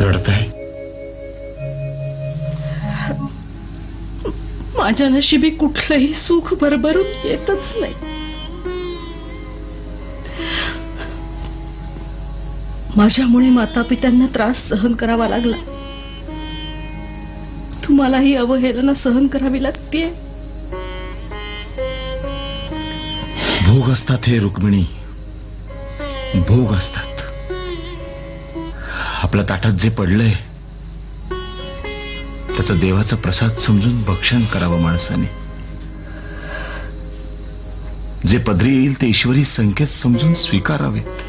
रडताय? माझ्या नशिबी कुठलंही सुख भरभरून येतच नाही. माझ्यामुळे मातापित्यांना त्रास सहन करावा लागला. तुम्हालाही अवहेलना सहन करावी लागते. भोग असतात हे रुक्मिणी, भोग असतात. आपल्या ताटात जे पडलंय त्याचा देवाचा प्रसाद समजून भक्षण करावं माणसाने. जे पदरी येईल ते ईश्वरी संकेत समजून स्वीकारावेत.